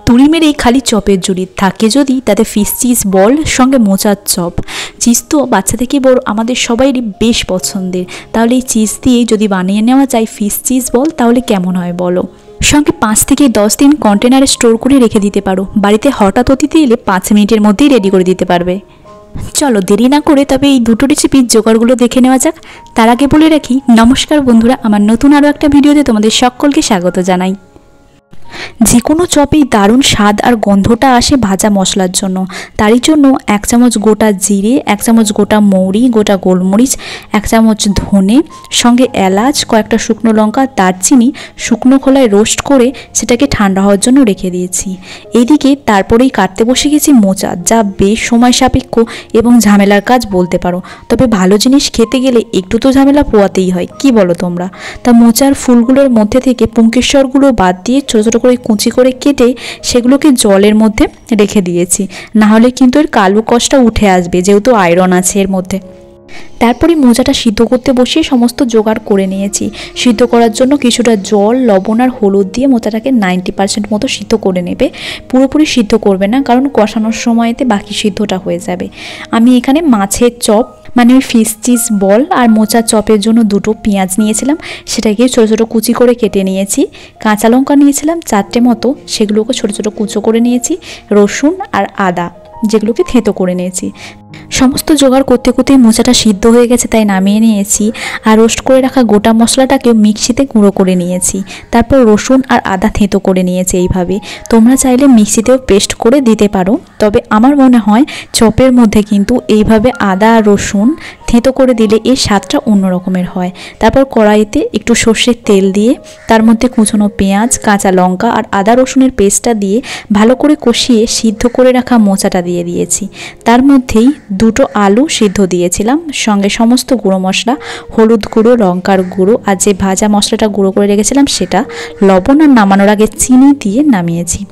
তুড়ি মেরেই খালি চপের জুড়ি থাকে যদি তাতে ফিশ চিজ বল সঙ্গে মোচার চপ। চিজ তো বাচ্চা থেকে বড় আমাদের সবাইরই বেশ পছন্দের, তাহলে এই চিজ দিয়ে যদি বানিয়ে নেওয়া যায় ফিশ চিজ বল তাহলে কেমন হয় বলো। সঙ্গে 5 থেকে 10 দিন কন্টেনারে স্টোর করে রেখে দিতে পারো, বাড়িতে হঠাৎ অতিথি এলে 5 মিনিটের মধ্যেই রেডি করে দিতে পারবে। চলো দেরি না করে তবে এই দুটো রেসিপির জোগাড়গুলো দেখে নেওয়া যাক। তার আগে বলে রাখি, নমস্কার বন্ধুরা, আমার নতুন আরও একটা ভিডিওতে তোমাদের সকলকে স্বাগত জানাই। যে কোনো চপেই দারুণ স্বাদ আর গন্ধটা আসে ভাজা মশলার জন্য। তারই জন্য 1 চামচ গোটা জিরে, 1 চামচ গোটা মৌরি, গোটা গোলমরিচ, 1 চামচ ধনে, সঙ্গে এলাচ, কয়েকটা শুকনো লঙ্কা, দারচিনি শুকনো খোলায় রোস্ট করে সেটাকে ঠান্ডা হওয়ার জন্য রেখে দিয়েছি। এইদিকে তারপরেই কাটতে বসে গেছি মোচা, যা বেশ সময় সাপেক্ষ এবং ঝামেলার কাজ বলতে পারো। তবে ভালো জিনিস খেতে গেলে একটু তো ঝামেলা পোয়াতেই হয়, কি বলো তোমরা? তা মোচার ফুলগুলোর মধ্যে থেকে পুঙ্কেশ্বরগুলো বাদ দিয়ে ছোটো ছোটো করে কুচি করে কেটে সেগুলোকে জলের মধ্যে রেখে দিয়েছি, না হলে কিন্তু এর কালো কষটা উঠে আসবে, যেহেতু আয়রন আছে এর মধ্যে। তারপরে মোচাটা সিদ্ধ করতে বসিয়ে সমস্ত জোগাড় করে নিয়েছি। সিদ্ধ করার জন্য কিছুটা জল, লবণ আর হলুদ দিয়ে মোচাটাকে 90% মতো সিদ্ধ করে নেবে। পুরোপুরি সিদ্ধ করবে না, কারণ কষানোর সময়তে বাকি সিদ্ধটা হয়ে যাবে। আমি এখানে মাছের চপ মানে ওই ফিশ চিজ বল আর মোচার চপের জন্য 2টো পেঁয়াজ নিয়েছিলাম, সেটাকে ছোটো ছোটো কুচি করে কেটে নিয়েছি। কাঁচা লঙ্কা নিয়েছিলাম 4টে মতো, সেগুলোকে ছোটো ছোটো কুচো করে নিয়েছি। রসুন আর আদা যেগুলোকে থেঁতো করে নিয়েছি। সমস্ত জোগাড় করতে করতেই মোচাটা সিদ্ধ হয়ে গেছে, তাই নামিয়ে নিয়েছি। আর রোস্ট করে রাখা গোটা মশলাটাকেও মিক্সিতে গুঁড়ো করে নিয়েছি। তারপর রসুন আর আদা থেঁতো করে নিয়েছি এইভাবে। তোমরা চাইলে মিক্সিতেও পেস্ট করে দিতে পারো, তবে আমার মনে হয় চপের মধ্যে কিন্তু এইভাবে আদা আর রসুন থেঁতো করে দিলে এর স্বাদটা অন্য রকমের হয়। তারপর কড়াইতে একটু সর্ষের তেল দিয়ে তার মধ্যে কুচনো পেঁয়াজ, কাঁচা লঙ্কা আর আদা রসুনের পেস্টটা দিয়ে ভালো করে কষিয়ে সিদ্ধ করে রাখা মোচাটা দিয়ে দিয়েছি। তার মধ্যেই 2টো আলু সিদ্ধ দিয়েছিলাম, সঙ্গে সমস্ত গুঁড়ো মশলা, হলুদ গুঁড়ো, লঙ্কার গুঁড়ো আর যে ভাজা মশলাটা গুঁড়ো করে রেখেছিলাম সেটা, লবণ আর নামানোর আগে চিনি দিয়ে নামিয়েছি।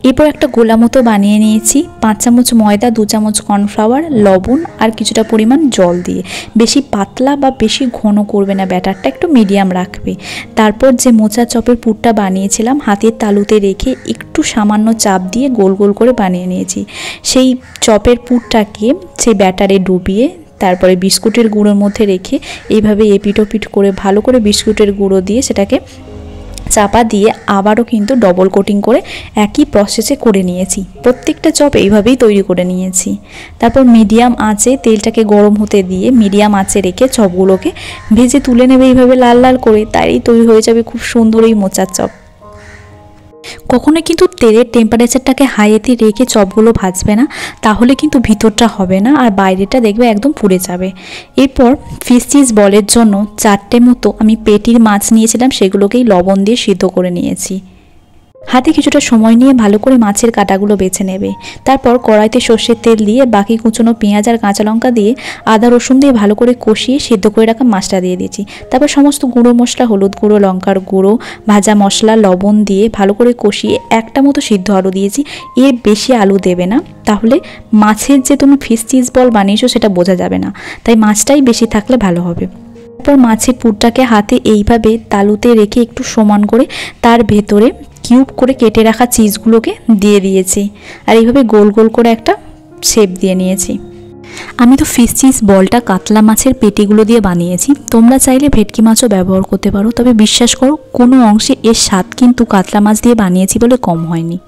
এরপর একটা গোলা মতো বানিয়ে নিয়েছি। 5 চামচ ময়দা, 2 চামচ কর্নফ্লাওয়ার, লবণ আর কিছুটা পরিমাণ জল দিয়ে। বেশি পাতলা বা বেশি ঘন করবে না, ব্যাটারটা একটু মিডিয়াম রাখবে। তারপর যে মোচা চপের পুরটা বানিয়েছিলাম হাতের তালুতে রেখে একটু সামান্য চাপ দিয়ে গোল গোল করে বানিয়ে নিয়েছি। সেই চপের পুরটাকে সেই ব্যাটারে ডুবিয়ে তারপরে বিস্কুটের গুঁড়োর মধ্যে রেখে এইভাবে এপিট ওপিট করে ভালো করে বিস্কুটের গুঁড়ো দিয়ে সেটাকে চাপা দিয়ে আবারও কিন্তু ডবল কোটিং করে একই প্রসেসে করে নিয়েছি। প্রত্যেকটা চপ এইভাবেই তৈরি করে নিয়েছি। তারপর মিডিয়াম আঁচে তেলটাকে গরম হতে দিয়ে মিডিয়াম আঁচে রেখে চপগুলোকে ভেজে তুলে নেবে এইভাবে লাল লাল করে, তাই তৈরি হয়ে যাবে খুব সুন্দর এই মোচার চপ। কখনো কিন্তু তেলের টেম্পারেচারটাকে হাইতে রেখে চপগুলো ভাজবে না, তাহলে কিন্তু ভিতরটা হবে না আর বাইরেটা দেখবে একদম পুড়ে যাবে। এরপর ফিশ চিজ বলের জন্য 4টে মতো আমি পেটির মাছ নিয়েছিলাম, সেগুলোকেই লবণ দিয়ে সিদ্ধ করে নিয়েছি। হাতে কিছুটা সময় নিয়ে ভালো করে মাছের কাঁটাগুলো বেছে নেবে। তারপর কড়াইতে সর্ষের তেল দিয়ে বাকি কুচনো পেঁয়াজ আর কাঁচা লঙ্কা দিয়ে আদা রসুন দিয়ে ভালো করে কষিয়ে সিদ্ধ করে রাখা মাছটা দিয়ে দিয়েছি। তারপর সমস্ত গুঁড়ো মশলা, হলুদ গুঁড়ো, লঙ্কার গুঁড়ো, ভাজা মশলা, লবণ দিয়ে ভালো করে কষিয়ে 1টা মতো সিদ্ধ আলু দিয়েছি। এর বেশি আলু দেবে না, তাহলে মাছের যে তুমি ফিশ চিজ বল বানিয়েছো সেটা বোঝা যাবে না, তাই মাছটাই বেশি থাকলে ভালো হবে। তারপর মাছের পুরটাকে হাতে এইভাবে তালুতে রেখে একটু সমান করে তার ভেতরে কিউব করে কেটে রাখা চিজগুলোকে দিয়ে দিয়েছি আর এইভাবে গোল গোল করে একটা শেপ দিয়ে নিয়েছি। আমি তো ফিশ চিজ বলটা কাতলা মাছের পেটিগুলো দিয়ে বানিয়েছি, তোমরা চাইলে ভেটকি মাছও ব্যবহার করতে পারো, তবে বিশ্বাস করো কোনো অংশে এর স্বাদ কিন্তু কাতলা মাছ দিয়ে বানিয়েছি বলে কম হয়নি।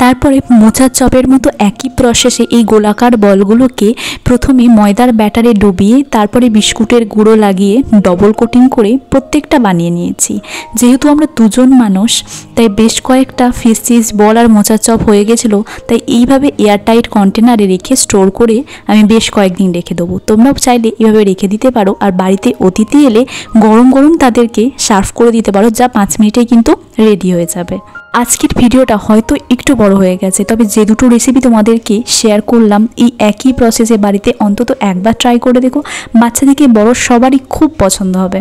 তারপরে মোচার চপের মতো একই প্রসেসে এই গোলাকার বলগুলোকে প্রথমে ময়দার ব্যাটারে ডুবিয়ে তারপরে বিস্কুটের গুঁড়ো লাগিয়ে ডবল কোটিং করে প্রত্যেকটা বানিয়ে নিয়েছি। যেহেতু আমরা 2 জন মানুষ, তাই বেশ কয়েকটা ফিশ চিজ বল আর মোচার চপ হয়ে গেছিলো, তাই এইভাবে এয়ারটাইট কন্টেনারে রেখে স্টোর করে আমি বেশ কয়েকদিন রেখে দেবো। তোমরাও চাইলে এইভাবে রেখে দিতে পারো, আর বাড়িতে অতিথি এলে গরম গরম তাদেরকে সার্ভ করে দিতে পারো, যা 5 মিনিটেই কিন্তু রেডি হয়ে যাবে। আজকের ভিডিওটা হয়তো একটু বড় হয়ে গেছে, তবে যে 2টো রেসিপি তোমাদেরকে শেয়ার করলাম এই একই প্রসেসে বাড়িতে অন্তত একবার ট্রাই করে দেখো, বাচ্চা থেকে বড় সবারই খুব পছন্দ হবে।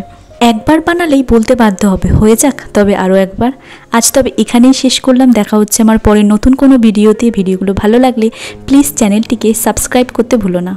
একবার বানালেই বলতে বাধ্য হবে হয়ে যাক তবে আরও একবার। আজ তবে এখানেই শেষ করলাম, দেখা হচ্ছে আমার পরে নতুন কোনো ভিডিওতে। ভিডিওগুলো ভালো লাগলে প্লিজ চ্যানেলটিকে সাবস্ক্রাইব করতে ভুলো না।